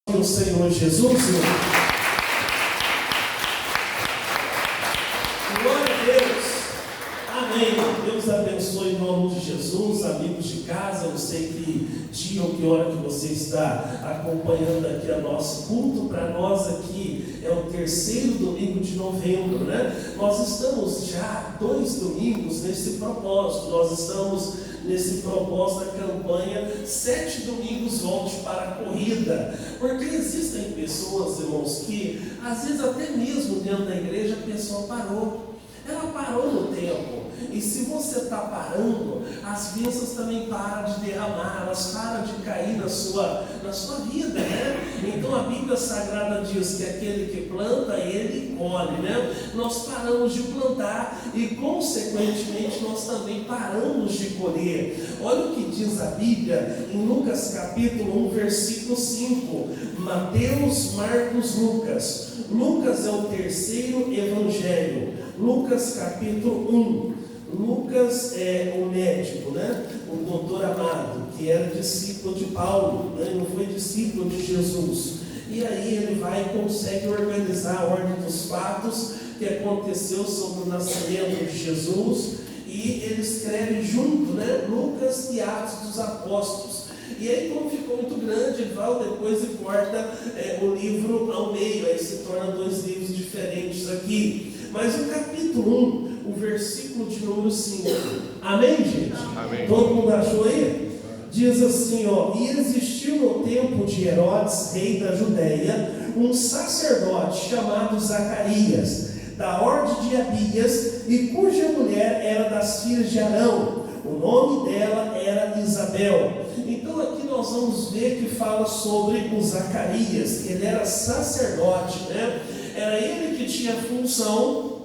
O Senhor Jesus. Glória a Deus. Amém. Deus abençoe em nome de Jesus. Amigos de casa, eu sei que dia ou que hora que você está acompanhando aqui a nosso culto. Para nós aqui é o terceiro domingo de novembro, né? Nós estamos já 2 domingos nesse propósito. Nós estamos nesse propósito da campanha 7 domingos volte para a corrida, porque existem pessoas, irmãos, que às vezes até mesmo dentro da igreja a pessoa ela parou no tempo, e se você está parando, as bênçãos também param de derramar, elas param de cair na sua vida, né? Então a Bíblia Sagrada diz que aquele que planta, ele colhe, né? Nós paramos de plantar e consequentemente nós também paramos de colher. Olha o que diz a Bíblia em Lucas capítulo 1, versículo 5. Mateus, Marcos, Lucas. Lucas é o terceiro evangelho. Lucas capítulo 1. Lucas é o médico, né? O doutor Amado, que era discípulo de Paulo, né? Não foi discípulo de Jesus. E aí ele vai e consegue organizar a ordem dos fatos que aconteceu sobre o nascimento de Jesus. E ele escreve junto, né? Lucas e Atos dos Apóstolos. E aí, como ficou muito grande, ele vai depois e corta o livro ao meio, aí se torna 2 livros diferentes aqui. Mas o capítulo 1, o versículo de número 5. Amém, gente? Amém. Todo mundo achou aí? Diz assim, ó: e existiu no tempo de Herodes, rei da Judéia, um sacerdote chamado Zacarias, da ordem de Abias, e cuja mulher era das filhas de Arão. O nome dela era Isabel. Então aqui nós vamos ver que fala sobre o Zacarias. Ele era sacerdote, né? Era ele que tinha a função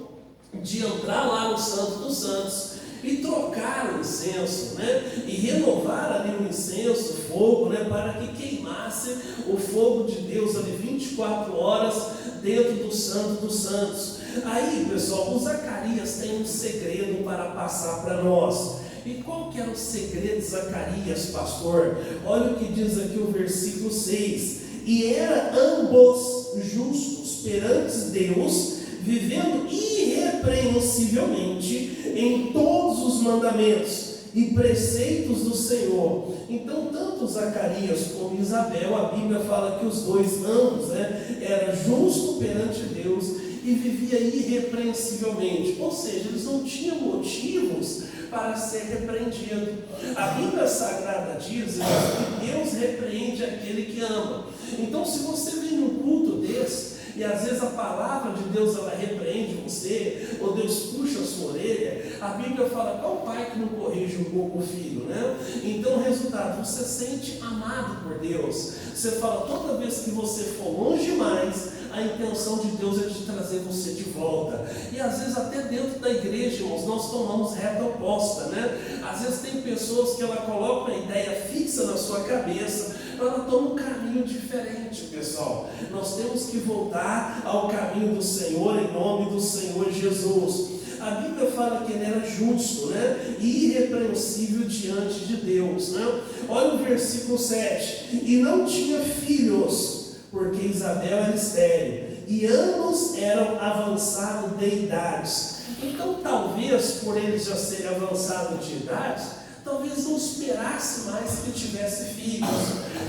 de entrar lá no Santo dos Santos e trocar o incenso, né? E renovar ali o incenso, o fogo, né? Para que queimasse o fogo de Deus ali 24 horas dentro do Santo dos Santos. Aí, pessoal, o Zacarias tem um segredo para passar para nós. E qual que era o segredo de Zacarias, pastor? Olha o que diz aqui o versículo 6. E era ambos justos perante Deus, vivendo irrepreensivelmente em todos os mandamentos e preceitos do Senhor. Então, tanto Zacarias como Isabel, a Bíblia fala que os dois, ambos, né, era justo perante Deus e vivia irrepreensivelmente. Ou seja, eles não tinham motivos para ser repreendido. A Bíblia Sagrada diz que Deus repreende aquele que ama. Então, se você vem num culto desse, e às vezes a palavra de Deus ela repreende você, ou Deus puxa a sua orelha, a Bíblia fala: qual pai que não corrige o filho, né? Então, resultado, você se sente amado por Deus. Você fala: toda vez que você for longe demais, a intenção de Deus é de trazer você de volta. E às vezes até dentro da igreja, irmãos, nós tomamos reta oposta, né? Às vezes tem pessoas que ela colocam a ideia fixa na sua cabeça, ela toma um caminho diferente, pessoal. Nós temos que voltar ao caminho do Senhor, em nome do Senhor Jesus. A Bíblia fala que ele era justo, né? Irrepreensível diante de Deus, né? Olha o versículo 7. E não tinha filhos, porque Isabel era estéril, e ambos eram avançados de idades. Então, talvez, por eles já serem avançados de idade, talvez não esperasse mais que tivesse filhos.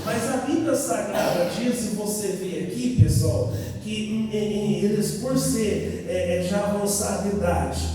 Mas a Bíblia Sagrada diz, e você vê aqui, pessoal, que eles, por ser já avançados de idade,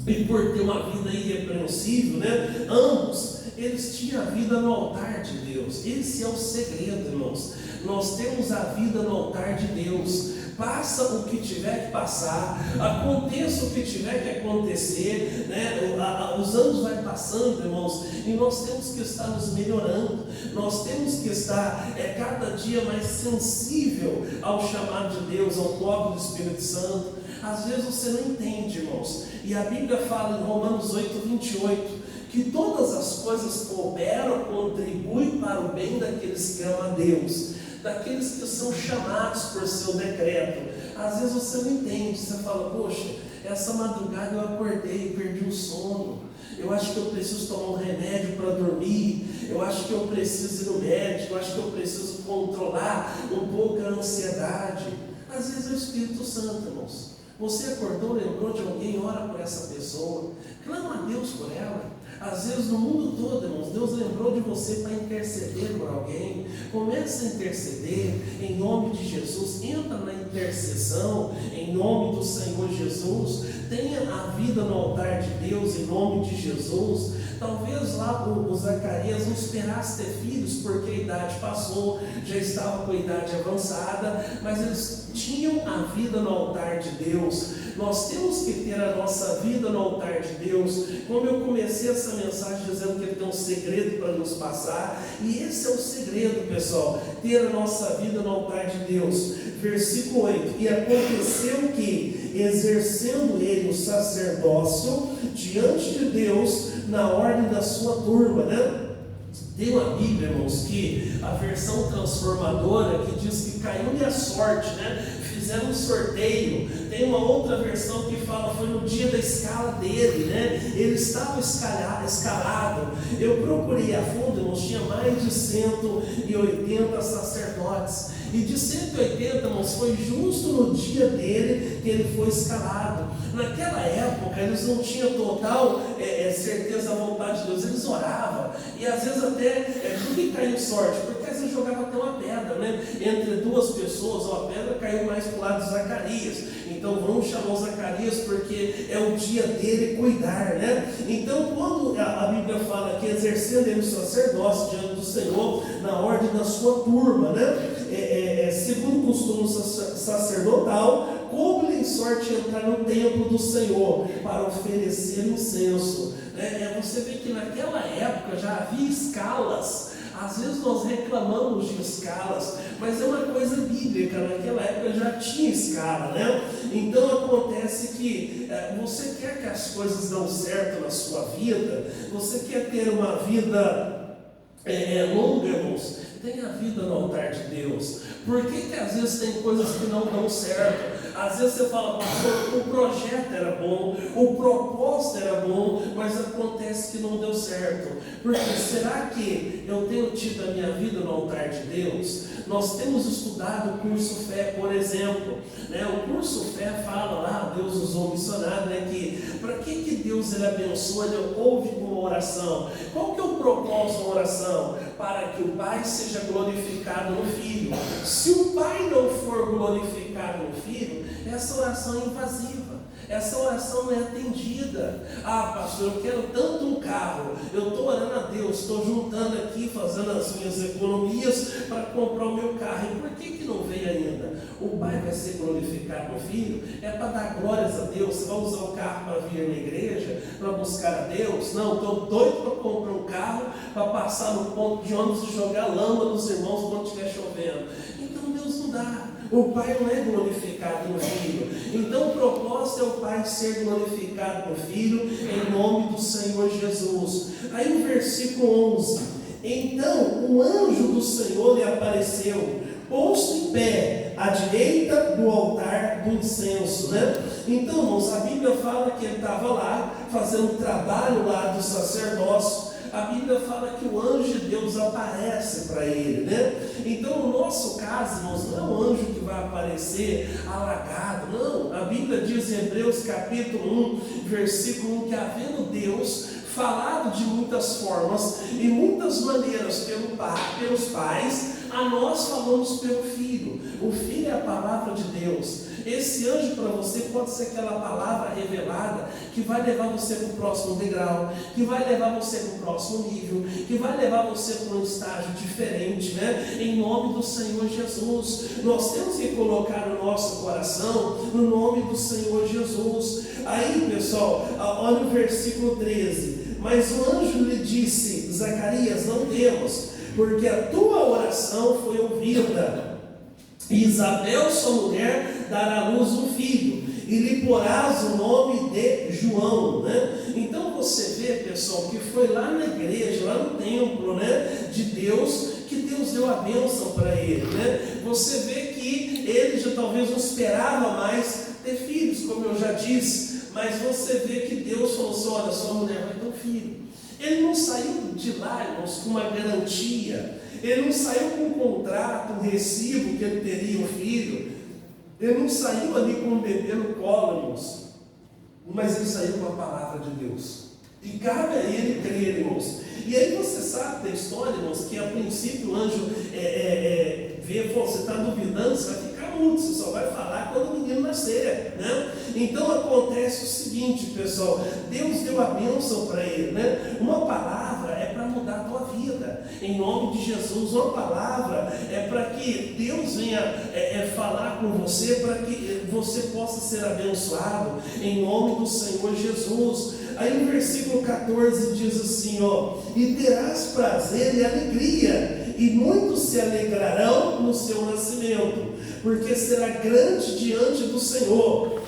e por ter uma vida irrepreensível, né? Ambos, eles tinham a vida no altar de Deus. Esse é o segredo, irmãos. Nós temos a vida no altar de Deus. Passa o que tiver que passar, aconteça o que tiver que acontecer, né? Os anos vão passando, irmãos, e nós temos que estar nos melhorando. Nós temos que estar cada dia mais sensível ao chamado de Deus, ao toque do Espírito Santo. Às vezes você não entende, irmãos, e a Bíblia fala em Romanos 8:28, que todas as coisas cooperam, contribuem para o bem daqueles que amam a Deus, daqueles que são chamados por seu decreto. Às vezes você não entende, você fala: poxa, essa madrugada eu acordei, perdi o sono. Eu acho que eu preciso tomar um remédio para dormir. Eu acho que eu preciso ir no médico. Eu acho que eu preciso controlar um pouco a ansiedade. Às vezes é o Espírito Santo, irmãos. Você acordou, lembrou de alguém, ora por essa pessoa. Clama a Deus por ela. Às vezes no mundo todo, irmãos, Deus lembrou de você para interceder por alguém. Comece a interceder em nome de Jesus. Entra na intercessão em nome do Senhor Jesus. Tenha a vida no altar de Deus em nome de Jesus. Talvez lá o Zacarias não esperasse ter filhos porque a idade passou, já estava com a idade avançada, mas eles tinham a vida no altar de Deus. Nós temos que ter a nossa vida no altar de Deus. Como eu comecei essa mensagem dizendo que ele tem um segredo para nos passar, e esse é o segredo, pessoal, ter a nossa vida no altar de Deus. Versículo 8: e aconteceu que, exercendo ele o sacerdócio diante de Deus, na ordem da sua turma, né? Tem uma Bíblia, irmãos, que a versão transformadora que diz que caiu-lhe a sorte, né? Fizeram um sorteio. Tem uma outra versão que fala foi no dia da escala dele, né? Ele estava escalado. Eu procurei a fundo, irmãos, tinha mais de 180 sacerdotes. E de 180, irmãos, foi justo no dia dele que ele foi escalado. Naquela época, eles não tinham total certeza da vontade de Deus, eles oravam. E às vezes até, por que caiu sorte? Porque às vezes jogava até uma pedra, né? Entre duas pessoas, uma pedra caiu mais para o lado de Zacarias. Então vamos chamar o Zacarias porque é o dia dele cuidar, né? Então quando a Bíblia fala que exercendo ele o sacerdócio diante do Senhor, na ordem da sua turma, né? Segundo o costume sacerdotal, coube-lhe em sorte entrar no templo do Senhor para oferecer incenso. Você vê que naquela época já havia escalas. Às vezes nós reclamamos de escalas, mas é uma coisa bíblica. Naquela época já tinha escala, né? Então acontece que você quer que as coisas dão certo na sua vida, você quer ter uma vida longa, irmãos, tenha a vida no altar de Deus. Por que às vezes tem coisas que não dão certo? Às vezes você fala, pastor, o projeto era bom, o propósito era bom, mas acontece que não deu certo. Porque será que eu tenho tido a minha vida no altar de Deus? Nós temos estudado o curso Fé, por exemplo, né? O curso Fé fala lá, Deus usou o missionário, né? Que para que Deus ele abençoa, ele ouve uma oração. Qual que é o propósito da oração? Para que o Pai seja glorificado no Filho. Se o Pai não for glorificado no Filho, essa oração é invasiva. Essa oração não é atendida. Ah, pastor, eu quero tanto um carro. Eu estou orando a Deus, estou juntando aqui, fazendo as minhas economias para comprar o meu carro. E por que não veio ainda? O Pai vai ser glorificado no Filho? É para dar glórias a Deus? Você vai usar o carro para vir na igreja, para buscar a Deus? Não, estou doido para comprar um carro, para passar no ponto de ônibus e jogar lama nos irmãos quando estiver chovendo. Então Deus não dá. O Pai não é glorificado no Filho. Então o propósito é o Pai ser glorificado no Filho, em nome do Senhor Jesus. Aí o versículo 11: então o anjo do Senhor lhe apareceu, posto em pé à direita do altar do incenso, né? Então, irmãos, a Bíblia fala que ele estava lá, fazendo um trabalho lá do sacerdócio. A Bíblia fala que o anjo de Deus aparece para ele, né? Então, no nosso caso, irmãos, não é um anjo que vai aparecer alagado, não. A Bíblia diz em Hebreus capítulo 1, versículo 1, que havendo Deus falado de muitas formas e muitas maneiras pelos pais, a nós falamos pelo Filho. O Filho é a palavra de Deus. Esse anjo para você pode ser aquela palavra revelada que vai levar você para o próximo degrau, que vai levar você para o próximo nível, que vai levar você para um estágio diferente, né? Em nome do Senhor Jesus. Nós temos que colocar o nosso coração no nome do Senhor Jesus. Aí, pessoal, olha o versículo 13. Mas o anjo lhe disse: Zacarias, não temas, porque a tua oração foi ouvida. E Isabel, sua mulher, dará à luz um filho, e lhe porás o nome de João, né? Então você vê, pessoal, que foi lá na igreja, lá no templo, né, de Deus, que Deus deu a bênção para ele, né? Você vê que ele já talvez não esperava mais ter filhos, como eu já disse. mas você vê que Deus falou assim: olha, sua mulher vai ter um filho. Ele não saiu de lá, irmãos, com uma garantia. Ele não saiu com um contrato, um recibo que ele teria um filho. Ele não saiu ali com um bebê no colo, irmãos. Mas ele saiu com a palavra de Deus. E cabe a ele crer, irmãos. E aí você sabe da história, irmãos, que a princípio o anjo vê, você está duvidando, você vai ficar mudo, você só vai falar quando o menino nascer, né? Então acontece o seguinte, pessoal, Deus deu a bênção para ele, né? Uma palavra é para mudar a tua vida, em nome de Jesus. Uma palavra é para que Deus venha falar com você, para que você possa ser abençoado, em nome do Senhor Jesus. Aí no versículo 14 diz assim, ó: e terás prazer e alegria, e muitos se alegrarão no seu nascimento, porque será grande diante do Senhor,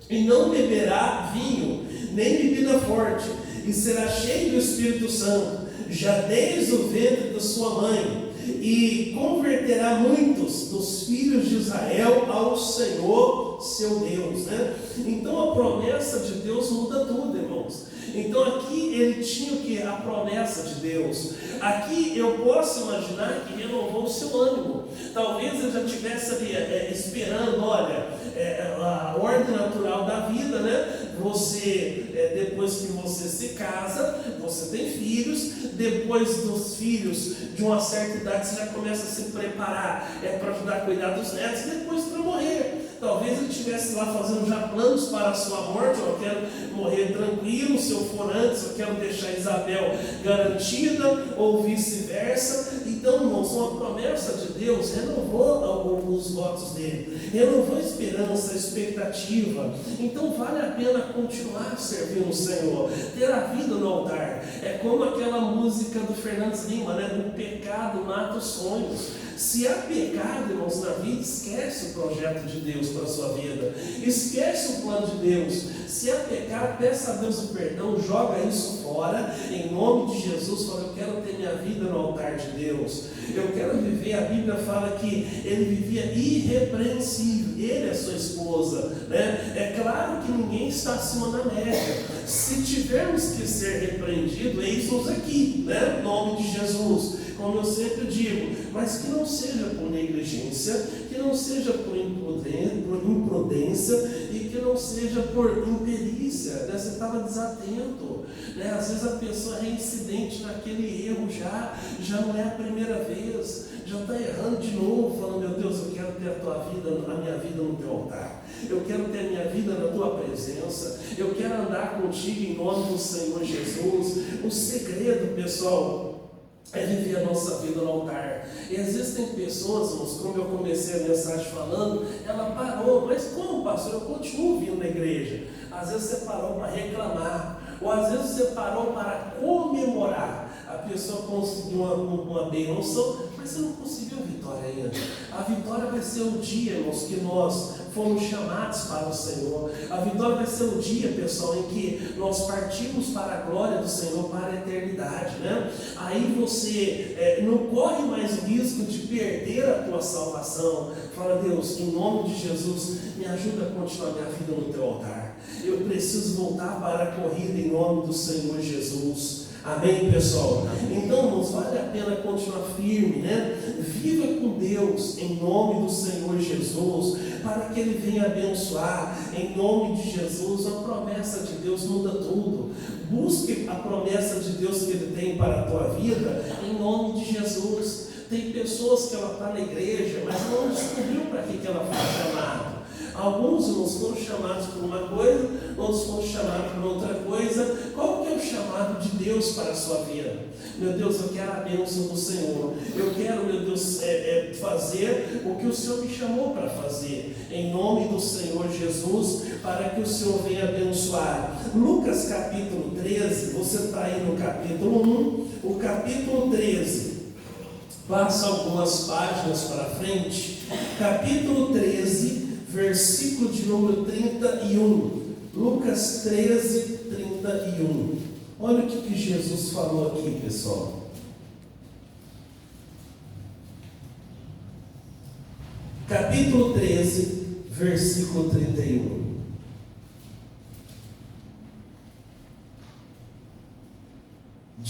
e não beberá vinho, nem bebida forte, e será cheio do Espírito Santo, já desde o ventre da sua mãe, e converterá muitos dos filhos de Israel ao Senhor, seu Deus, né? Então a promessa de Deus muda tudo, irmãos. Então aqui ele tinha o que? A promessa de Deus. Aqui eu posso imaginar que renovou o seu ânimo. Talvez ele já estivesse ali esperando, olha, a ordem natural da vida, né? Você, depois que você se casa, você tem filhos. Depois dos filhos, de uma certa idade, você já começa a se preparar para ajudar a cuidar dos netos, e depois para morrer. Talvez ele estivesse lá fazendo já planos para a sua morte. Eu quero morrer tranquilo, se eu for antes, eu quero deixar Isabel garantida, ou vice-versa. Então, irmãos, uma promessa de Deus renovou os votos dele, renovou a esperança, a expectativa. Então vale a pena continuar servindo o Senhor, ter a vida no altar. É como aquela música do Fernandes Lima, né? O pecado mata os sonhos. Se há pecado, irmãos, na vida, esquece o projeto de Deus para a sua vida, esquece o plano de Deus. Se há pecado, peça a Deus o perdão, joga isso fora, em nome de Jesus. Fala: eu quero ter minha vida no altar de Deus, eu quero viver. A Bíblia fala que ele vivia irrepreensível, ele é sua esposa, né? É claro que ninguém está acima da média. Se tivermos que ser repreendidos, eis-nos aqui, né? Em nome de Jesus, como eu sempre digo, mas que não seja por negligência, que não seja por imprudência e que não seja por imperícia, né? Você estava desatento, né? Às vezes a pessoa é reincidente naquele erro, já não é a primeira vez, já está errando de novo, falando: meu Deus, eu quero ter a minha vida no teu altar, eu quero ter a minha vida na tua presença, eu quero andar contigo em nome do Senhor Jesus. O segredo, pessoal, é viver a nossa vida no altar. E às vezes tem pessoas, irmãos, como eu comecei a mensagem falando, ela parou: mas como, pastor? Eu continuo vindo na igreja. Às vezes você parou para reclamar, ou às vezes você parou para comemorar. A pessoa conseguiu uma bênção, mas você não conseguiu vitória ainda. A vitória vai ser o dia, irmãos, que nós fomos chamados para o Senhor. A vitória vai ser o dia, pessoal, em que nós partimos para a glória do Senhor, para a eternidade, né? Aí você não corre mais o risco de perder a tua salvação. Fala: Deus, em nome de Jesus, me ajuda a continuar minha vida no teu altar. Eu preciso voltar para a corrida em nome do Senhor Jesus. Amém, pessoal? Então, irmãos, vale a pena continuar firme, né? Viva com Deus em nome do Senhor Jesus, para que Ele venha abençoar em nome de Jesus. A promessa de Deus muda tudo. Busque a promessa de Deus que Ele tem para a tua vida em nome de Jesus. Tem pessoas que ela está na igreja, mas não descobriu para que ela foi chamada. Alguns, irmãos, foram chamados por uma coisa, outros foram chamados por outra coisa. Qual que é o chamado de Deus para a sua vida? Meu Deus, eu quero a bênção do Senhor. Eu quero, meu Deus, fazer o que o Senhor me chamou para fazer, em nome do Senhor Jesus, para que o Senhor venha abençoar. Lucas capítulo 13, você está aí no capítulo 1, o capítulo 13. Passa algumas páginas para frente, capítulo 13, versículo de número 31. Lucas 13, 31. Olha o que Jesus falou aqui, pessoal. Capítulo 13, versículo 31.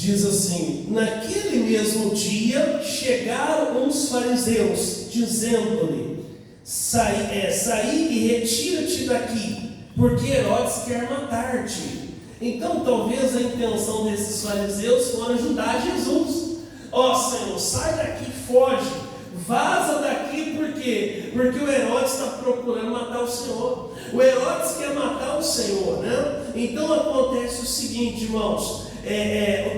Diz assim: naquele mesmo dia chegaram uns fariseus, dizendo-lhe: saí e retira-te daqui, porque Herodes quer matar-te. Então talvez a intenção desses fariseus fosse ajudar Jesus. Ó Senhor, sai daqui, foge, vaza daqui, por quê? Porque o Herodes está procurando matar o Senhor. O Herodes quer matar o Senhor, né? Então acontece o seguinte, irmãos,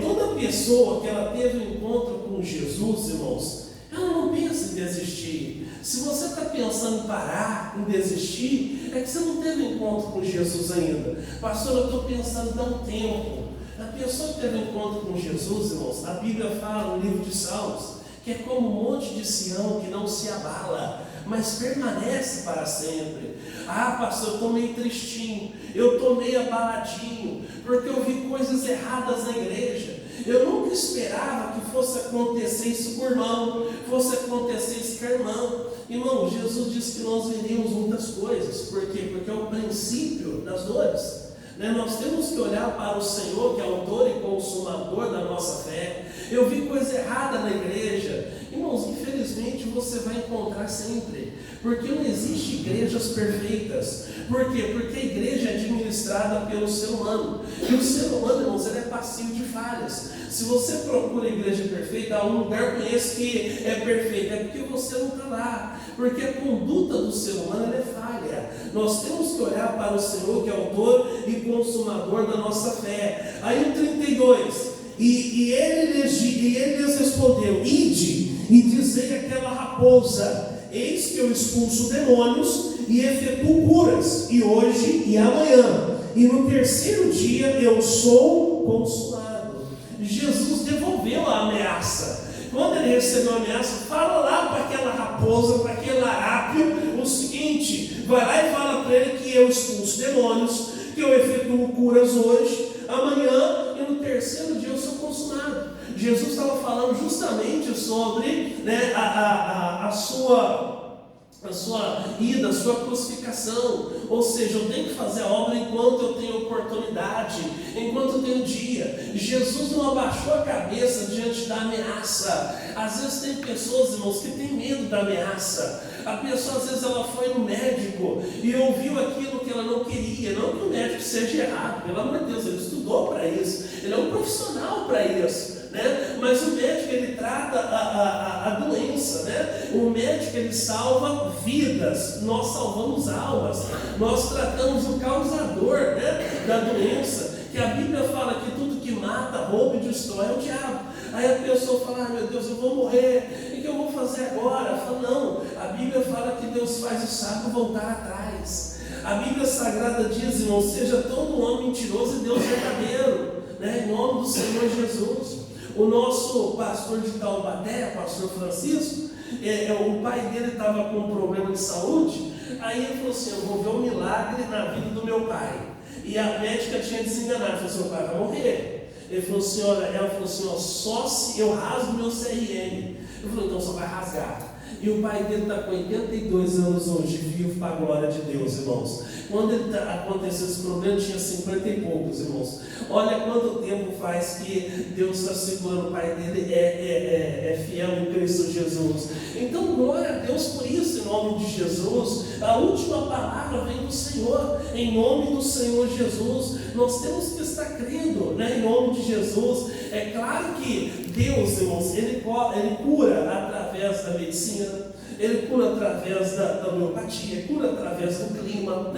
toda pessoa que ela teve um encontro com Jesus, irmãos, ela não pensa em desistir. Se você está pensando em parar, em desistir, é que você não teve encontro com Jesus ainda. Pastor, eu estou pensando em dar um tempo. A pessoa que teve encontro com Jesus, irmãos, a Bíblia fala no livro de Salmos, que é como um monte de Sião que não se abala, mas permanece para sempre. Ah, pastor, eu estou meio tristinho, eu estou meio abaladinho, porque eu vi coisas erradas na igreja. Eu nunca esperava que fosse acontecer isso com o irmão, fosse acontecer isso com a irmã. Irmão, Jesus disse que nós veríamos muitas coisas. Por quê? Porque é o princípio das dores. Nós temos que olhar para o Senhor, que é autor e consumador da nossa fé. Eu vi coisa errada na igreja. Irmãos, infelizmente você vai encontrar sempre, porque não existe igrejas perfeitas. Por quê? Porque a igreja é administrada pelo ser humano, e o ser humano, irmãos, ele é passivo de falhas. Se você procura a igreja perfeita, há um lugar conheço que é perfeito, é porque você não está lá, porque a conduta do ser humano é falha. Nós temos que olhar para o Senhor, que é autor e consumador da nossa fé. Aí o 32, e ele lhes respondeu: ide e dizei àquela raposa: eis que eu expulso demônios e efetuo curas, e hoje e amanhã, e no terceiro dia eu sou consolado. Jesus devolveu a ameaça. Quando ele recebeu a ameaça, fala lá para aquela raposa, para aquele larápio, o seguinte: vai lá e fala para ele que eu expulso demônios, que eu efetuo curas hoje, amanhã, e no terceiro dia eu sou consumado. Jesus estava falando justamente sobre a sua ida, a sua crucificação. Ou seja, eu tenho que fazer a obra enquanto eu tenho oportunidade, enquanto eu tenho dia. Jesus não abaixou a cabeça diante da ameaça. Às vezes tem pessoas, irmãos, que têm medo da ameaça. A pessoa, às vezes, ela foi no médico e ouviu aquilo que ela não queria. Não que o médico seja errado, pelo amor de Deus, ele estudou para isso, ele é um profissional para isso. Mas o médico, ele trata a doença, O médico, ele salva vidas, nós salvamos almas, nós tratamos o causador, da doença, que a Bíblia fala que tudo que mata, rouba e destrói é o diabo. Aí a pessoa fala: meu Deus, eu vou morrer, o que eu vou fazer agora? Fala: não, a Bíblia fala que Deus faz o sábio voltar atrás. A Bíblia Sagrada diz, irmão: seja todo homem mentiroso e Deus verdadeiro, em nome do Senhor Jesus. O nosso pastor de Taubaté, pastor Francisco, o pai dele estava com um problema de saúde. Aí ele falou assim: eu vou ver um milagre na vida do meu pai. E a médica tinha desenganado, falou: seu pai vai morrer. Ele falou assim: ela falou assim: só se eu rasgo meu CRM. Eu falei: então só vai rasgar. E o pai dele está com 82 anos hoje, vivo para a glória de Deus, irmãos. Quando aconteceu esse problema, tinha 50 e poucos, irmãos. Olha quanto tempo faz que Deus está segurando. O pai dele é fiel em Cristo Jesus. Então, glória a Deus por isso, em nome de Jesus. A última palavra vem do Senhor, em nome do Senhor Jesus. Nós temos que estar crendo, em nome de Jesus. É claro que Deus, irmãos, ele cura através da medicina, ele cura através da homeopatia, cura através do clima,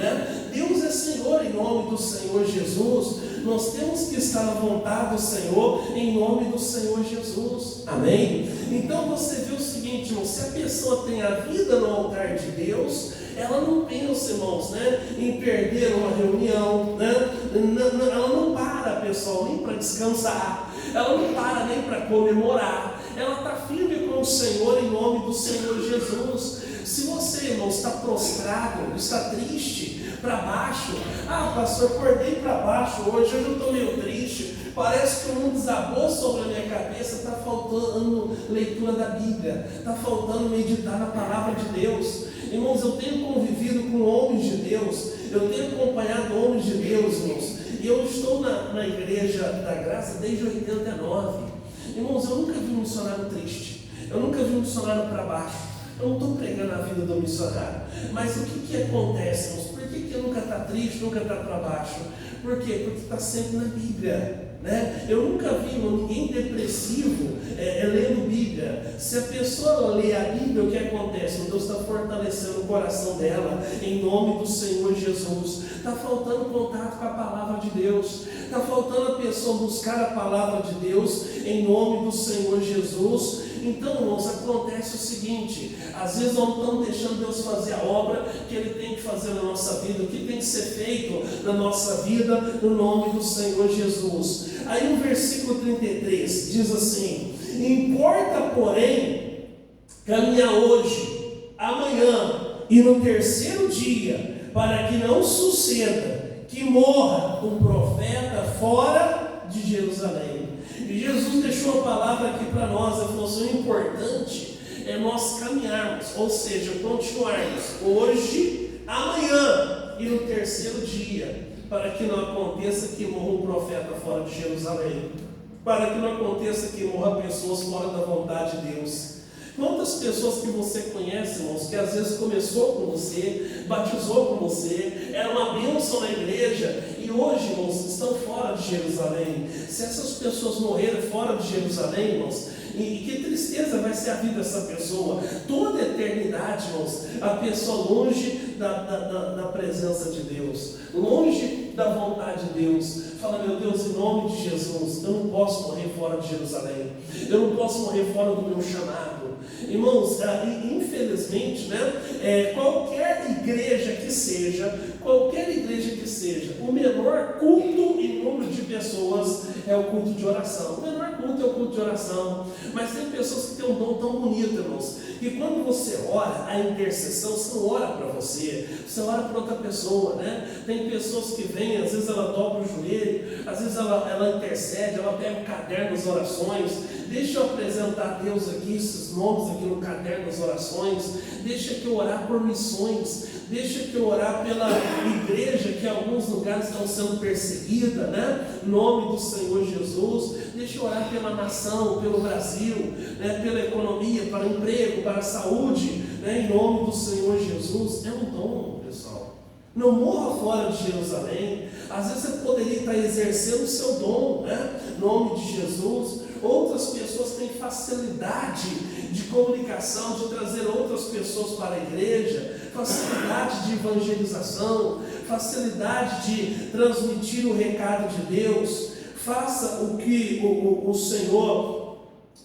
Deus é Senhor, em nome do Senhor Jesus. Nós temos que estar à vontade do Senhor, em nome do Senhor Jesus. Amém? Então você vê o seguinte, irmão: se a pessoa tem a vida no altar de Deus, ela não pensa, irmãos, em perder uma reunião, ela não para, pessoal, nem para descansar, ela não para nem para comemorar, ela está firme com o Senhor, em nome do Senhor Jesus. Se você, irmão, está prostrado, está triste, para baixo: ah, pastor, acordei para baixo hoje eu estou meio triste, parece que o mundo desabou sobre a minha cabeça. Está faltando leitura da Bíblia, está faltando meditar na palavra de Deus. Irmãos, eu tenho convivido com homens de Deus, eu tenho acompanhado homens de Deus, irmãos, e eu estou na Igreja da Graça desde 89. Irmãos, eu nunca vi um missionário triste, eu nunca vi um missionário para baixo. Eu não estou pregando a vida do missionário, mas o que acontece, irmãos? Por que nunca está triste, nunca está para baixo? Por quê? Porque está sempre na Bíblia. Né? Eu nunca vi ninguém depressivo lendo Bíblia. Se a pessoa lê a Bíblia, o que acontece? Deus está fortalecendo o coração dela, em nome do Senhor Jesus. Está faltando contato com a palavra de Deus, está faltando a pessoa buscar a palavra de Deus, em nome do Senhor Jesus. Então, irmãos, acontece o seguinte: às vezes nós não estamos deixando Deus fazer a obra que Ele tem que fazer na nossa vida, o que tem que ser feito na nossa vida, no nome do Senhor Jesus. Aí no versículo 33 diz assim: importa, porém, caminhar hoje, amanhã e no terceiro dia, para que não suceda que morra um profeta fora de Jerusalém. E Jesus deixou a palavra aqui para nós. Ele falou assim: o importante é nós caminharmos, ou seja, continuarmos hoje, amanhã e no terceiro dia, para que não aconteça que morra um profeta fora de Jerusalém, para que não aconteça que morra pessoas fora da vontade de Deus. Quantas pessoas que você conhece, irmãos, que às vezes começou com você, batizou com você, era uma bênção na igreja, e hoje, irmãos, estão fora de Jerusalém. Se essas pessoas morrerem fora de Jerusalém, irmãos, e que tristeza vai ser a vida dessa pessoa, toda a eternidade, irmãos, a pessoa longe da presença de Deus, longe da vontade de Deus. Fala: meu Deus, em nome de Jesus, eu não posso morrer fora de Jerusalém, eu não posso morrer fora do meu chamado. Irmãos, infelizmente, né, qualquer igreja que seja, o menor culto em número de pessoas é o culto de oração. O menor culto é o culto de oração. Mas tem pessoas que têm um dom tão bonito, irmãos, que quando você ora, a intercessão, você não ora para você ora para outra pessoa, né? Tem pessoas que vêm, às vezes ela dobra o joelho, às vezes ela intercede, ela pega o caderno das orações. Deixa eu apresentar a Deus aqui, esses nomes aqui no caderno das orações. Deixa que eu orar por missões. Deixa que eu orar pela igreja que em alguns lugares estão sendo perseguida, né? Em nome do Senhor Jesus. Deixa eu orar pela nação, pelo Brasil, né? Pela economia, para o emprego, para a saúde, né? Em nome do Senhor Jesus. É um dom, pessoal. Não morra fora de Jerusalém. Às vezes você poderia estar exercendo o seu dom, né? Em nome de Jesus. Outras pessoas têm facilidade de comunicação, de trazer outras pessoas para a igreja, facilidade de evangelização, facilidade de transmitir o recado de Deus. Faça o que o Senhor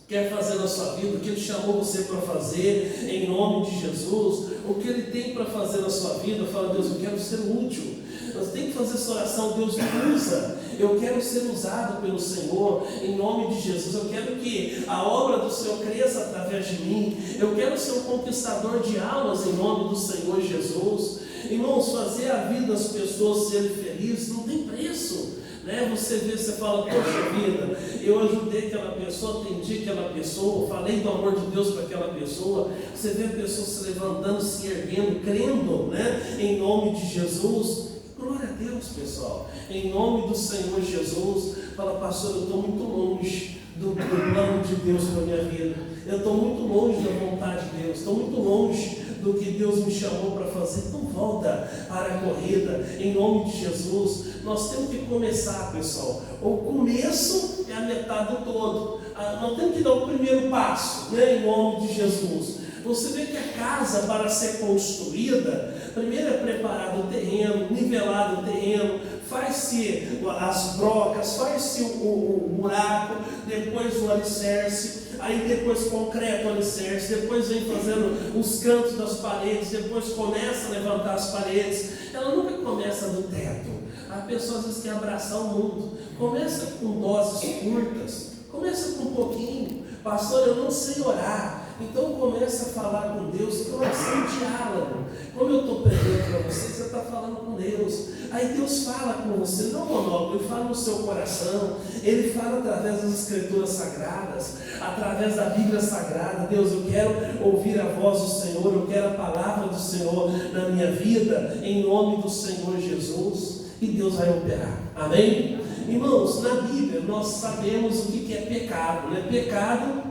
quer fazer na sua vida, o que Ele chamou você para fazer, em nome de Jesus. O que Ele tem para fazer na sua vida. Fala: Deus, eu quero ser útil. Você tem que fazer essa oração: Deus me usa, eu quero ser usado pelo Senhor, em nome de Jesus. Eu quero que a obra do Senhor cresça através de mim. Eu quero ser um conquistador de almas, em nome do Senhor Jesus. Irmãos, fazer a vida das pessoas serem felizes não tem preço, né? Você vê, você fala: poxa vida, eu ajudei aquela pessoa, atendi aquela pessoa, falei do amor de Deus para aquela pessoa. Você vê a pessoa se levantando, se erguendo, crendo, né? Em nome de Jesus. Glória a Deus, pessoal, em nome do Senhor Jesus. Fala: pastor, eu estou muito longe do plano de Deus para a minha vida, eu estou muito longe da vontade de Deus, estou muito longe do que Deus me chamou para fazer. Então volta para a corrida, em nome de Jesus. Nós temos que começar, pessoal. O começo é a metade do todo. Nós temos que dar o primeiro passo, né? Em nome de Jesus. Você vê que a casa, para ser construída, primeiro é preparado o terreno, nivelado o terreno, faz-se as brocas, faz-se o buraco, depois o alicerce, aí depois concreto o alicerce, depois vem fazendo os cantos das paredes, depois começa a levantar as paredes. Ela nunca começa do teto. A pessoa às vezes quer abraçar o mundo. Começa com doses curtas, começa com um pouquinho. Pastor, eu não sei orar. Então começa a falar com Deus, oração diária. diálogo. Como eu estou pregando para você está falando com Deus. Aí Deus fala com você, não monólogo, Ele fala no seu coração, Ele fala através das Escrituras Sagradas, através da Bíblia Sagrada. Deus, eu quero ouvir a voz do Senhor, eu quero a palavra do Senhor na minha vida, em nome do Senhor Jesus, e Deus vai operar. Amém? Irmãos, na Bíblia nós sabemos o que é pecado, né? Pecado,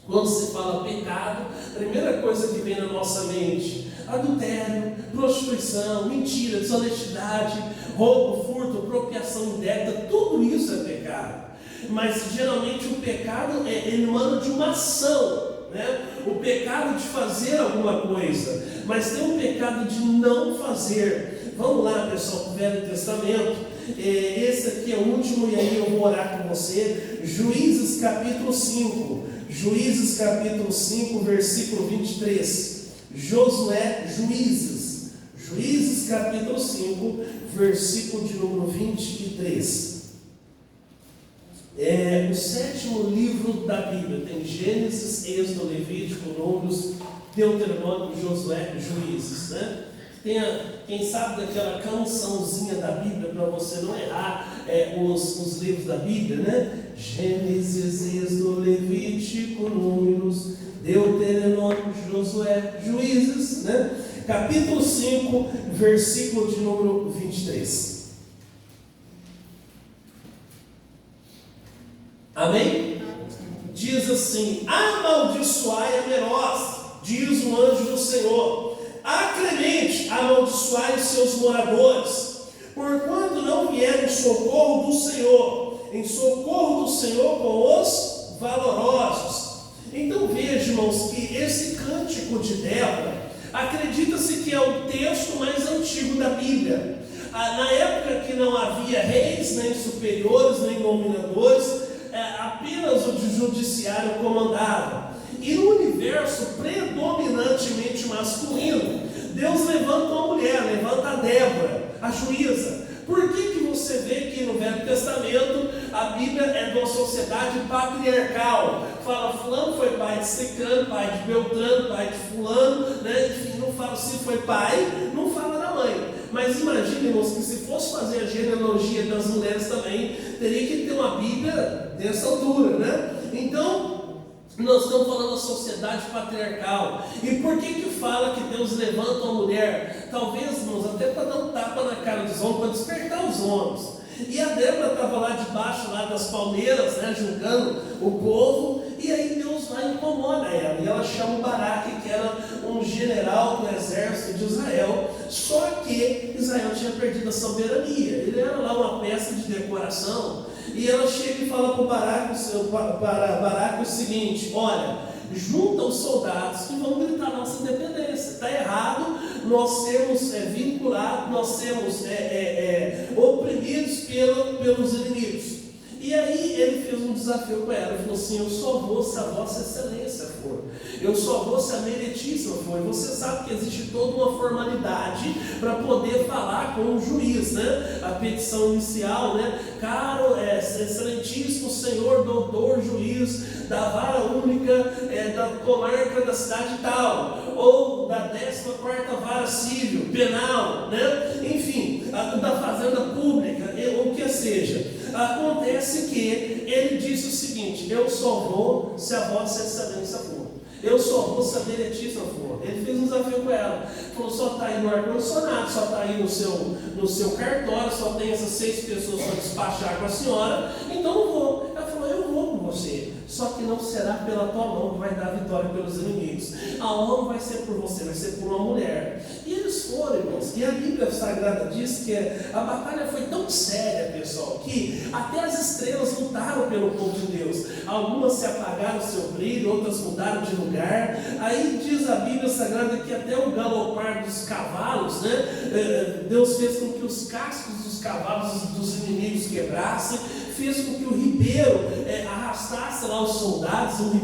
quando se fala pecado, a primeira coisa que vem na nossa mente: adultério, prostituição, mentira, desonestidade, roubo, furto, apropriação indébita, tudo isso é pecado. Mas geralmente o pecado ele emana de uma ação, né? O pecado de fazer alguma coisa, mas tem um pecado de não fazer. Vamos lá, pessoal, para o Velho Testamento. Esse aqui é o último, e aí eu vou orar com você. Juízes capítulo 5, Juízes capítulo 5, versículo 23. Juízes capítulo 5, versículo de número 23. O sétimo livro da Bíblia. Tem Gênesis, Êxodo, Levítico, Números, Deuteronômio, Josué, Juízes, né? Quem sabe daquela cançãozinha da Bíblia, para você não errar os livros da Bíblia, né? Gênesis, Êxodo, Levítico, Números, Deuteronômio, Josué, Juízes, né? Capítulo 5, versículo de número 23. Amém? Diz assim: amaldiçoai a Meroz, diz o anjo do Senhor, a Clemente amaldiçoai os seus moradores, porquanto não vieram em socorro do Senhor com os valorosos. Então veja, irmãos, que esse cântico de Débora, acredita-se que é o texto mais antigo da Bíblia. Na época que não havia reis, nem superiores, nem dominadores, apenas o judiciário comandava. E no universo predominantemente masculino, Deus levanta uma mulher, levanta a Débora, a juíza. Por que você vê que no Velho Testamento a Bíblia é de uma sociedade patriarcal? Fala, fulano foi pai de Cicrano, pai de Beltrano, pai de fulano, né? Enfim, não fala se foi pai, não fala da mãe. Mas imagine, irmãos, que se fosse fazer a genealogia das mulheres também, teria que ter uma Bíblia dessa altura, né? Então, nós estamos falando da sociedade patriarcal. E por que fala que Deus levanta uma mulher? Talvez, irmãos, até para dar um tapa na cara dos homens, para despertar os homens. E a Débora estava lá debaixo lá das palmeiras, né, julgando o povo, e aí Deus vai e incomoda ela, e ela chama o Baraque, que era um general do exército de Israel. Só que Israel tinha perdido a soberania, ele era lá uma peça de decoração. E ela chega e fala para o Baraque o seguinte: olha, junta os soldados que vão gritar nossa independência. Está errado nós sermos vinculados, nós sermos oprimidos pelos inimigos. E aí ele fez um desafio com ela, ele falou assim: eu só vou se a vossa excelência for, eu só vou se a meritíssima for. E você sabe que existe toda uma formalidade para poder falar com o juiz, né? A petição inicial, né? Caro, excelentíssimo senhor, doutor, juiz da vara única da comarca da cidade tal, ou da 14ª vara civil, penal, né? Enfim, da fazenda pública, ou o que seja. Acontece que ele disse o seguinte: eu só vou se a vossa excelência for, eu só vou se a meritíssima for. Ele fez um desafio com ela, falou: só está aí no ar-condicionado, só está aí no seu cartório, só tem essas 6 pessoas para despachar com a senhora, então não vou. Ela falou: eu vou com você, só que não será pela tua mão que vai dar vitória pelos inimigos, a honra vai ser por você, vai ser por uma mulher. E eles foram, irmãos, e a Bíblia Sagrada diz que a batalha foi tão séria, pessoal, que até as estrelas lutaram pelo povo de Deus. Algumas se apagaram o seu brilho, outras mudaram de lugar. Aí diz a Bíblia Sagrada que até o galopar dos cavalos, né? Deus fez com que os cascos dos cavalos dos inimigos quebrassem, fez com que o ribeiro arrastasse lá os soldados, um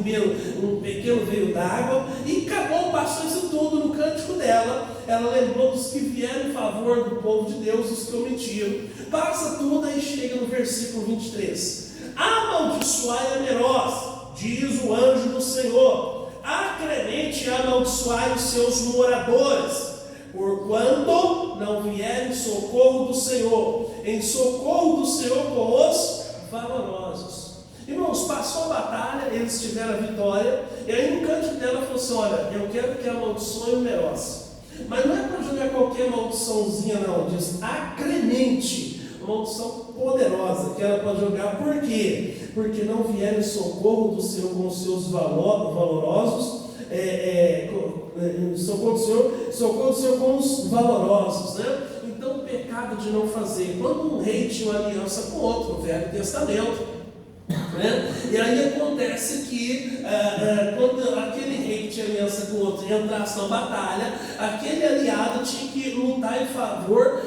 pequeno veio d'água, e acabou, passou isso tudo no cântico dela. Ela lembrou dos que vieram em favor do povo de Deus, os que omitiram. Passa tudo, aí chega no versículo 23. Amaldiçoai a Meroz, diz o anjo do Senhor, acremente e amaldiçoai os seus moradores, porquanto não vier em socorro do Senhor, em socorro do Senhor com os valorosos. Irmãos, passou a batalha, eles tiveram a vitória, e aí no canto dela falou assim: olha, eu quero que amaldiçoe o Meroz. Mas não é para jogar qualquer maldiçãozinha, não. Diz acremente, uma maldição poderosa que ela pode jogar. Por quê? Porque não vieram em socorro do Senhor com os seus valorosos, socorro do Senhor com os valorosos, né? Então, o pecado de não fazer. Quando um rei tinha uma aliança com outro, no Velho Testamento, né? E aí acontece que quando aquele rei que tinha aliança com o outro entrasse na batalha, aquele aliado tinha que lutar em favor,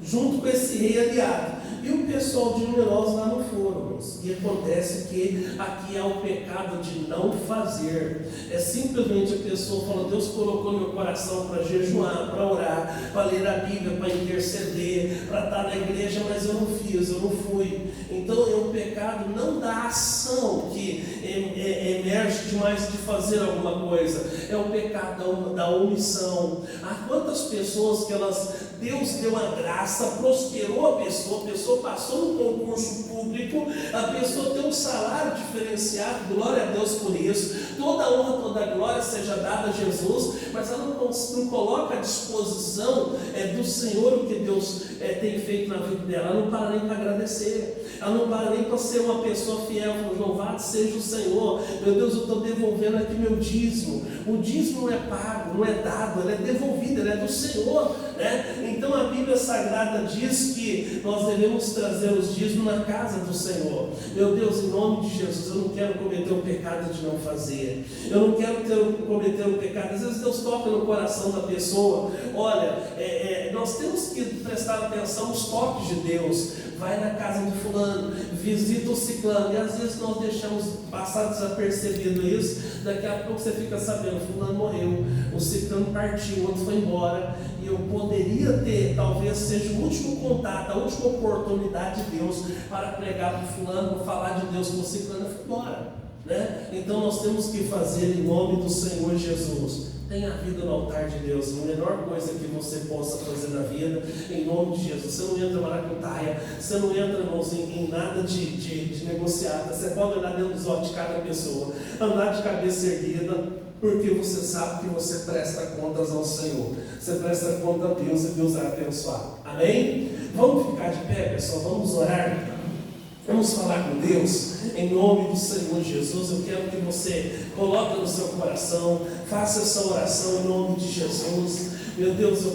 junto com esse rei aliado. E o pessoal de numerosos lá não foram. E acontece que aqui é o pecado de não fazer. É simplesmente a pessoa falando: Deus colocou no meu coração para jejuar, para orar, para ler a Bíblia, para interceder, para estar na igreja, mas eu não fiz, eu não fui. Então é um pecado não da ação que emerge demais de fazer alguma coisa. É o pecado da omissão. Há quantas pessoas que Deus deu a graça, prosperou a pessoa passou no concurso público, a pessoa tem um salário diferenciado, glória a Deus por isso, toda a honra, toda a glória seja dada a Jesus, mas ela não coloca à disposição do Senhor o que Deus tem feito na vida dela. Ela não para nem para agradecer, ela não para nem para ser uma pessoa fiel. Louvado seja o Senhor, meu Deus, eu estou devolvendo aqui meu dízimo. O dízimo não é pago, não é dado, ele é devolvido, ele é do Senhor, né? Então a Bíblia Sagrada diz que nós devemos trazer os dízimos na casa do Senhor. Meu Deus, em nome de Jesus, eu não quero cometer o pecado de não fazer, eu não quero cometer o pecado. Às vezes Deus toca no coração da pessoa. Olha, nós temos que prestar atenção nos toques de Deus. Vai na casa do fulano, visita o ciclano, e às vezes nós deixamos passar desapercebido isso. Daqui a pouco você fica sabendo: fulano morreu, o ciclano partiu, o outro foi embora, e eu poderia ter, talvez seja o último contato, a última oportunidade de Deus para pregar para o fulano, para falar de Deus com o ciclano, e foi embora, né? Então nós temos que fazer em nome do Senhor Jesus. Tenha a vida no altar de Deus, a melhor coisa que você possa fazer na vida, em nome de Jesus. Você não entra maracutaia, você não entra, irmãos, em nada de negociata. Você pode andar dentro dos olhos de cada pessoa, andar de cabeça erguida, porque você sabe que você presta contas ao Senhor, você presta conta a Deus, e Deus vai abençoar. Amém? Vamos ficar de pé, pessoal, vamos orar. Vamos falar com Deus, em nome do Senhor Jesus. Eu quero que você coloque no seu coração, faça essa oração em nome de Jesus. Meu Deus, eu